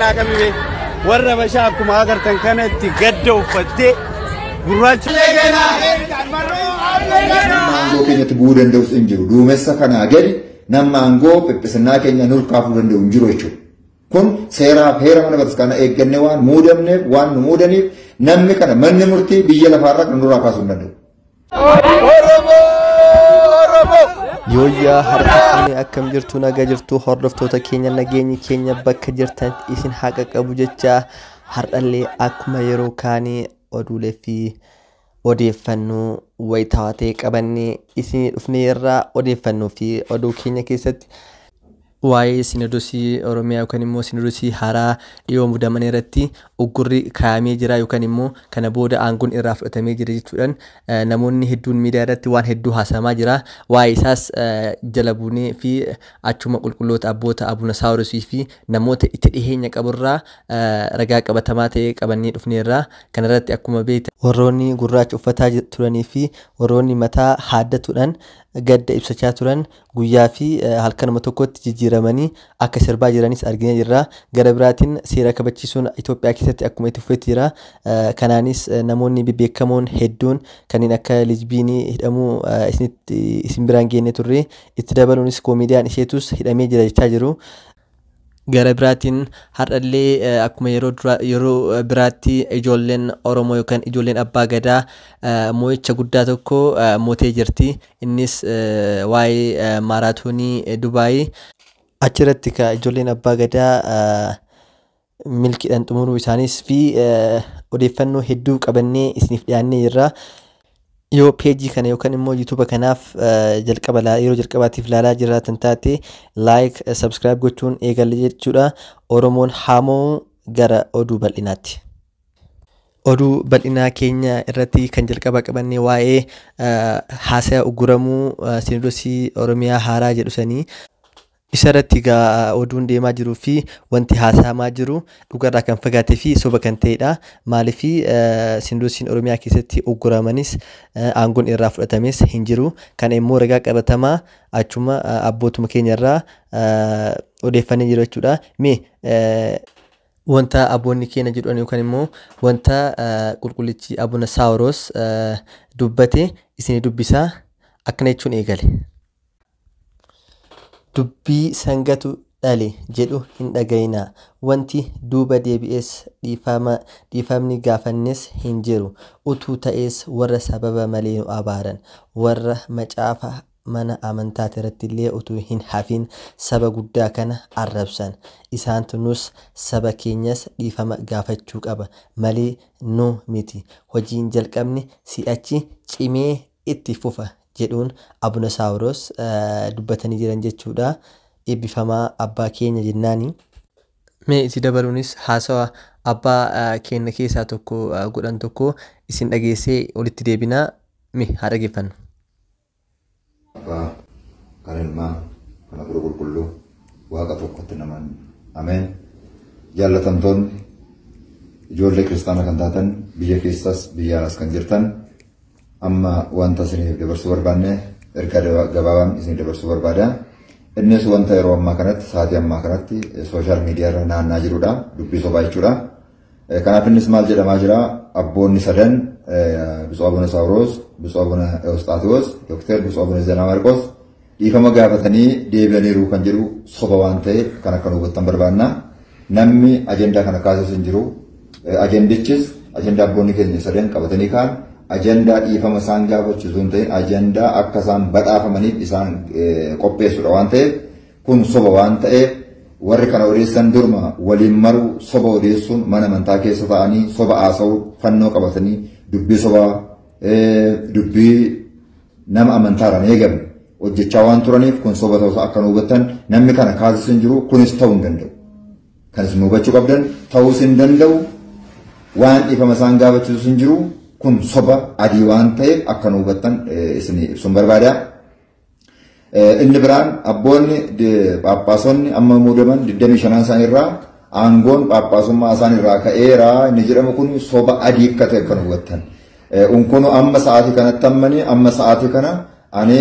Naaqamee warra bashaa akkuma agartan kanatti gadda uffattee gurraacha maangoo keenyatti bu'uu danda'us hin jiru. Duumessa kanaa gadi nama maangoo phiphisinaa keenya nurkaafuu danda'u hin jiru jechuudha. Kun seeraaf heera mana bataskaana eeggannee waan muudamneef waan nu muudaniif namni kana manni murtii biyya lafaarraa kan nurraa kaasuu hin danda'u. Yooyyaa harkatanii akkam jirtu nagaa jirtu hordoftoota keenya nageenyi keenya bakka jirtan isin haqa qabu jecha hardhallee akkuma yeroo kaanii oduulee fi odeeffannoo wayitaawaa ta'e qabannee isin dhufnee irraa odeeffannoo fi oduu keenya keessatti waa'ee sinodosii Oromiyaa yookaan immoo sinodosii haaraa dhiyoo mudaman irratti uggurri kaa'amee jira yookaan immoo kana booda aangoon irraa fudhatamee jira jechuudhaan namoonni hedduun miidiyaa irratti waan hedduu haasamaa jira. Waa'ee isaas jala buunee fi achuma qulqulloota abboota Abuna Saawurosii fi namoota itti dhiheenya qaburraa ragaa qabatamaa ta'e qabannee dhufneerraa kanarratti akkuma beektan warroonni gurraacha uffataa turanii fi warroonni mataa haaddatuudhaan gadda ibsachaa turan guyyaa fi halkanuma tokkotti jijjiiramanii akka sirbaa jiranis arginee jirra. Gara biraatiin seera kabachiisuun Itoophiyaa keessatti akkuma itti fufetti jira. Kanaanis namoonni bebbeekamoon hedduun kanneen akka Lijbiinii hidhamuu isin biraan geenne turre itti dabaluunis koomediyaan isheetus hidhamee jira jechaa jiru. Gara biraatiin hardhallee akkuma yeroo biraatti ijoolleen Oromoo yookaan ijoolleen Abbaa Gadaa moo'icha guddaa tokko mootee jirti. Innis waa'ee maaraatoonii Dubaayii achirratti ka ijoolleen Abbaa Gadaa milkiidhaan xumuruu isaaniis fi odeeffannoo hedduu qabannee isiniif dhiyaannee jirra. Yoo peejii kana yookaan immoo YouTube kanaaf yeroo jalqabaatiif ilaalaa jiraatan taate like subscribe gochuun eegalle jechuudha. Oromoon haamoo gara oduu bal'inaatti. Oduu bal'inaa keenya irratti kan jalqaba qabannee waa'ee haasaa uguramuu sinodosii Oromiyaa haaraa jedhu sanii isarratti gaa oduun deemaa jiruu fi wanti haasamaa jiru dhugarraa kan fagaatee fi soba kan ta'edha. Maaliif sinodosiin Oromiyaa keessatti uguramanis aangoon irraa fudhatames hin jiru. Kana immoo ragaa qabatamaa achuma abbootuma keenyarraa odeeffannee jiru jechuudha. Wanta abboonni keenya jedhan yookaan immoo wanta qulqullichi Abuna Saawuros dubbate isin dubbisaa akkana jechuun eegale. Dubbii sangatu dhale jedhu hin dhagayinaa. Wanti duuba deebi'es dhiifamni gaafannes hin jiru. Utuu ta'es warra sababa malee nu abaaran warra macaafa mana amantaa irratti illee utuu hin hafin saba guddaa kana arrabsan. Isaantu nus saba keenyas dhiifama gaafachuu qaba malee nu miti. Hojiin jalqabni si'achi cimee itti fufa jedhuun Abuna Saawuros dubbatanii jiran jechuudha. Eebbifamaa abbaa keenya jennaani. Itti dabaluunis haasawa abbaa keenya keessaa tokko godhan tokko isin dhageessee olitti deebinaa haa dhaggeeffannu. Abbaa kan ilmaa kan Hafuura Qulqulluu Waaqa tokkotti namaan ameen. Jaallatamtoonni ijoollee kiristaanaa kan taatan biyya keessas biyya alaas kan jirtan amma wanta isiniif dabarsuu barbaanne ergaa gabaabaan isiniif dabarsuu barbaada. Innis wanta yeroo ammaa kanatti sa'aatii ammaa kanatti sooshaal miidiyaa irra naannaa jirudha. Dubbii sobaa jechuudha. Kanaaf innis maal jedhamaa jira? Abboonni sadan Biqiltuu Abuna Saawuros, Biqiltuu Abuna Ewusxaatiyos, Dookter Biqiltuu Abuna Zeenaa Maarqos dhiifama gaafatanii deebi'aniiru kan jedhu soba waan ta'eef kan akka nu hubattan barbaanna. Namni ajendaa kana kaasas hin jiru. Ajendichis ajendaa abboonni keenya sadan qabatanii kaan ajendaa dhiifama isaan gaafachiisu hin ta'in ajendaa akka isaan badhaafamaniif isaan qopheessudha waan ta'eef kun soba waan ta'eef warri kana odeessan durma waliin maru soba odeessuun mana amantaa keessa ta'anii soba haasa'uu fannoo qabatanii dubbii sobaa dubbii nama amantaaraan eegamne hojjechaa waan turaniif kun soba ta'uu akka nu hubattan namni kana kaasas hin jiru kunis ta'uu hin danda'u. Kanis nu hubachuu qabdan ta'uus hin danda'u waan dhiifama isaan gaafachiisus hin jiru. Kun soba adii waan ta'eef akka nu hubattan isin ibsuun barbaada. Inni biraan abboonni Phaaphaasonni amma muudaman 25 isaanii irraa aangoon Phaaphaasummaa isaanii irraa ka'eera inni jedhamu kun soba adii akka ta'e akka nu hubattan. Unkunu amma sa'aatii kanatti ammanii amma sa'aatii kana ani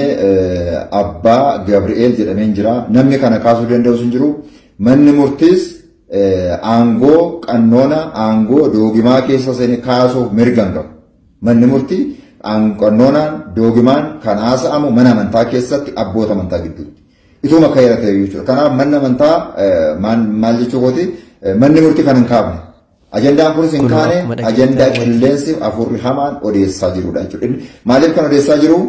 abbaa Gabri'eel jedhameen jira. Namni kana kaasuu danda'us hin jiru. Manni murtiis aangoo qannoona aangoo doogimaa keessa seenee kaasuuf mirgan qabu. Manni murtii qannoonaan doogimaan kan haasa'amu mana amantaa keessatti abboota amantaa gidduutti. Ituma akka heera ta'e jechuudha. Kanaaf manni amantaa maal jechuu kooti manni murtii kan hin kaafne. Ajandaan kunis hin kaane ajandaa qilleensi afurri hamaan odeessaa jirudha jechuudha. Maaliif kan odeessaa jiru?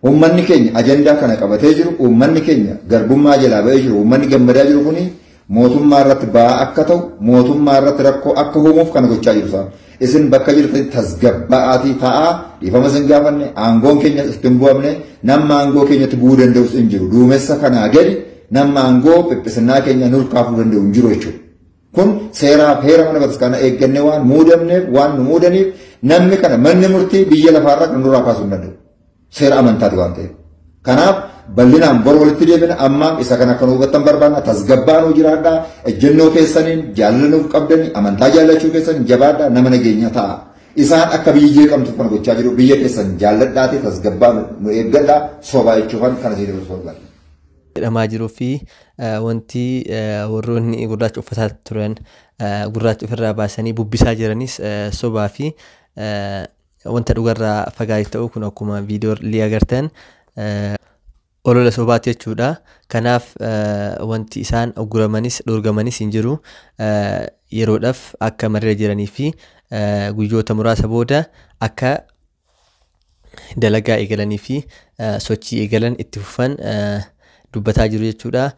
Uummanni keenya ajandaa kana qabatee jiru, uummanni keenya garbummaa jalaa ba'ee jiru, uummanni gammadaa jiru kuni mootummaa irratti ba'aa akka ta'u, mootummaa irratti rakkoo akka uumuuf kana gochaa jiru isaa. Isin bakka jirtanitti tasgabba'aatii ta'aa dhiifama isin gaafanne aangoon keenya ittiin bu'amne nama aangoo keenyatti bu'uu danda'us hin jiru. Duumessa kanaa gadi nama aangoo phiphisinaa keenya nurkaafuu danda'u hin jiru jechuudha. Kun seeraaf heera mana bataskaana eeggannee waan muudamneef waan nu muudaniif namni kana manni murtii biyya lafaarraa kan nurraa kaasuu hin danda'u. Seera amantaati waan ta'eef. Kanaaf bal'inaan bor walitti deebina amma isa kana kan hubattan barbaanna tasgabbaanuu jiraadhaa ejjennoo keessaniin jaalaluuf qabdanii amantaa jaallachuu keessaniin jabaadhaa nama nageenya ta'a. Isaan akka biyya jeeqamtu kana gochaa jiru biyya keessan jaalladhaati tasgabbaan nu eeggadhaa sobaa jechuufan kana isin dabarsuu barbaada. Jedhamaa jiruu fi wanti warroonni gurraacha uffataa turan gurraacha ofirraa baasanii bubbisaa jiranis sobaa fi wanta dhugarraa fagaatee ta'u kun akkuma viidiyoo illee agartan olola sobaati jechuudha. Kanaaf wanti isaan oguramanis dhorgamanis hin jiru. Yeroodhaaf akka marirra jiranii fi guyyoota muraasa booda akka dalagaa eegalanii fi sochii eegalan itti fufan dubbataa jiru jechuudha.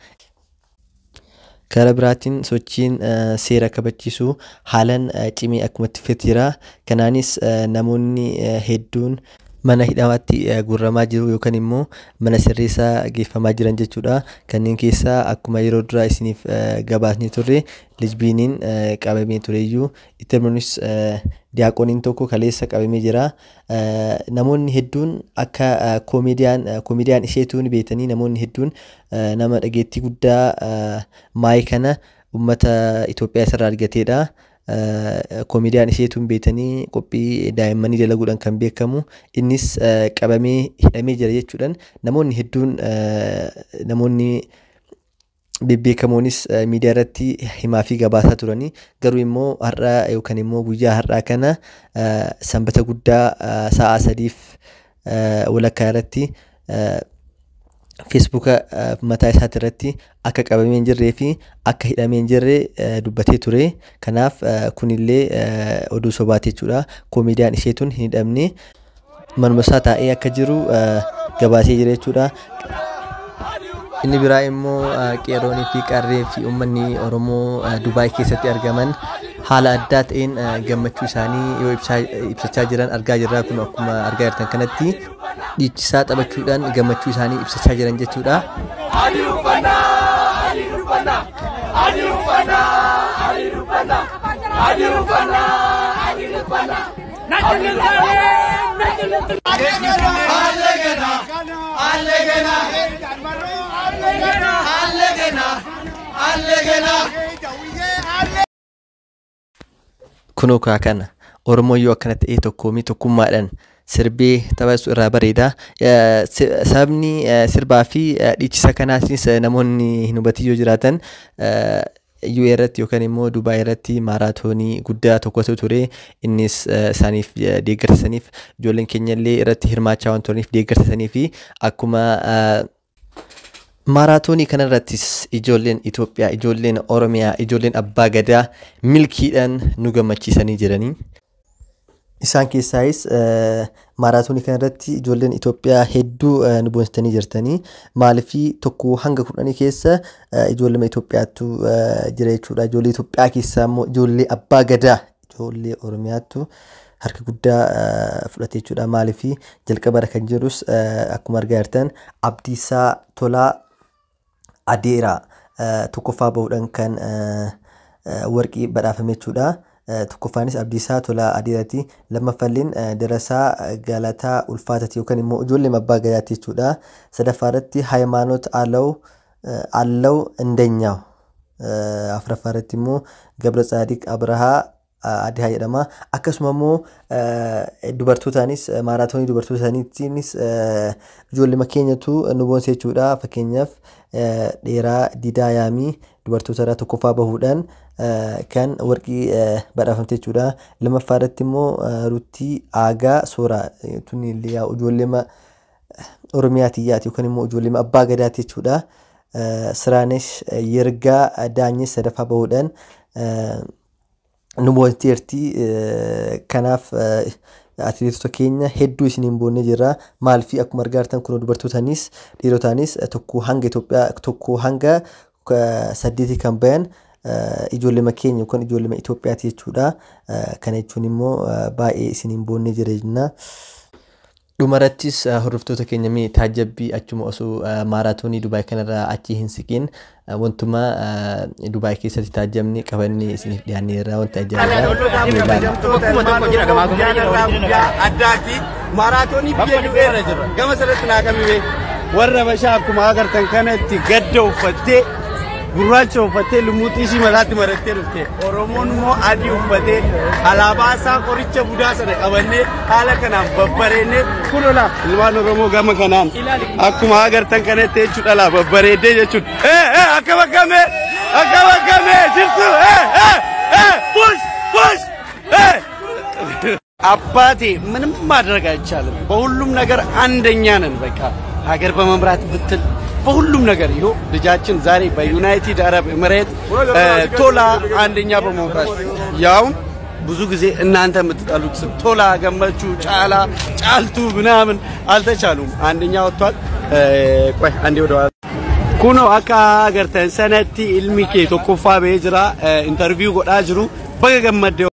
Karaa biraatiin sochiin seera kabachiisuu haalan cimee akkuma itti fufee jira. Kanaanis namoonni hedduun mana hidhaatti gurramaa jiru yookaan immoo mana sirreessaa geeffamaa jiran jechuudha. Kanneen keessaa akkuma yeroo duraa isiniif gabaasnee turre Lejbiiniin qabamee tureyyuu itti diyaaqoniin tokko kaleessa qabamee jira. Namoonni hedduun akka koomediyaan isheetuun beekanii namoonni hedduun nama dhageettii guddaa maayii kana uummata Itoophiyaa isarraa argateedha. Koomediyaan isheetuun beekanii qophii daa'immanii dalaguudhaan kan beekamu innis qabamee hidhamee jira jechuudhaan namoonni hedduun namoonni bebbeekamoonis miidiyaa irratti himaa fi gabaasaa turanii garuu immoo har'a yookaan immoo guyyaa har'aa kana sanbata guddaa sa'a 3 walakkaa irratti feesbuuka mataa isaati irratti akka qabamee hin jirree fi akka hidhamee hin jirre dubbatee ture. Kanaaf kunillee oduu sobaati jechuudha. Koomediyaan isheetuun hin hidhamne manuma isaa taa'ee akka jiru gabaasee jira jechuudha. Inni biraa immoo qeerroonii fi qarree fi uummanni Oromoo Dubaay keessatti argaman haala addaa ta'een gammachuu isaanii yoo ibsachaa jiran argaa jirra. Kun akkuma argaa jirtan kanatti dhiichisaa taphachuudhaan gammachuu isaanii ibsachaa jiran jechuudha. Kunoo kana Oromoo akkanatti ta'ee tokkoomii tokkummaadhaan sirbee taphachuu irraa bareeda. Sababni sirbaa fi dhiichisa kanaatis namoonni hin hubatin yoo jiraatan UAE irratti yookaan immoo Dubaay irratti maaraatoonii guddaa tokkotu ture. Innis isaaniif deeggarsaniif ijoolleen keenya illee irratti hirmaachaa waan turaniif deeggarsanii fi akkuma maaraatoonii kanarrattis ijoolleen Itoophiyaa, ijoolleen Oromiyaa, ijoolleen Abbaa Gadaa milkiidhaan nu gammachiisanii jiranii. Isaan keessaayis maaraatoonii kanarratti ijoolleen Itoophiyaa hedduu nu boonsitanii jirtanii. Maaliif tokko hanga 10 keessa ijoollee Itoophiyaatu jira jechuudha. Ijoollee Itoophiyaa keessaa immoo ijoollee Abbaa Gadaa, ijoollee Oromiyaatu harka guddaa fudhate jechuudha. Maaliif jalqaba kan jirus akkuma argaa jirtan Abdiisaa Tolaa Adeeraa tokkoffaa bahuudhaan kan warqii badhaafame jechuudha. Tokkoffaanis Abdiisaa Tolaa Adeeraati. Lammaffalleen Darasaa Galataa Ulfaataati yookaan immoo ijoollee Abbaa Gadaati jechuudha. Sadaffaa irratti Hayimaanoot Allaw Indanyaaw. Afuraffaa irratti immoo Gabra Tsaadiq Abrahaa adihaa jedhama. Akkasuma immoo dubartootaanis maaraatoonii dubartootaaniitiinis ijoollee keenyatu nu boonse jechuudha. Fakkeenyaaf dheeraa Didaa Yaamii dubartoota irraa tokkoffaa bahuudhaan kan warqii badhaafamte jechuudha. Lammaffaa irratti immoo Ruutii Aagaa Sooraa tuni ijoollee Oromiyaatiyyaati yookaan immoo ijoollee abbaa gadaati jechuudha. Siraanesh Yergaa Daanyee sadaffaa bahuudhaan nu boonteerti. Kanaaf atileetota keenya hedduu isiniin boonnee jirra. Maalfi akkuma argaartan kun dubartootaanis dhiirotaanis tokko hanga Itoophiyaa tokko hanga 8 kan bayan ijoollee keenya yookaan ijoollee Itoophiyaati jechuudha. Kana jechuun immoo baay'ee isiniin boonnee jira jenna. Dhumarattis hordoftoota keenya mee taajabbii achuma osoo maaraatoonii Dubaay kanarraa achi hin siqin wantuma Dubaay keessatti taajabni qabannee isiniif dhiyaanneerra wanta addaati maaraatoonii biyya dhufeerra jira gama sarratti naa kamime warra bashaa akkuma agartan kanatti gadda uffattee gurraacha uffattee lumuuxii ishii mataatti marattee dhufte Oromoon immoo adii uffatee alaabaa isaa qoricha budaa sana qabannee haala kanaan babbareennee kunola ilmaan Oromoo gama kanaan akkuma agartan kanatti jechuudha babbareeddee jechuudha akka bakkamee jirtu push አባቴ ምንም ማድረግ አይቻልም በሁሉም ነገር አንደኛ ነን በቃ ሀገር በመምራት ብትል በሁሉም ነገር ይኸው ልጃችን ዛሬ በዩናይትድ አረብ ኤሚሬት ቶላ አንደኛ በመውጣት ያው ብዙ ጊዜ እናንተ የምትጣሉት ቶላ ገመቹ ጫላ ጫልቱ ምናምን አልተቻሉም አንደኛ ወጥቷል ቆይ አንዴ ወደዋ ኩኖ አካ ሀገርተን ሰነቲ ኢልሚኬ ተቆፋ በጅራ ኢንተርቪው ጎዳ ጅሩ በገመደ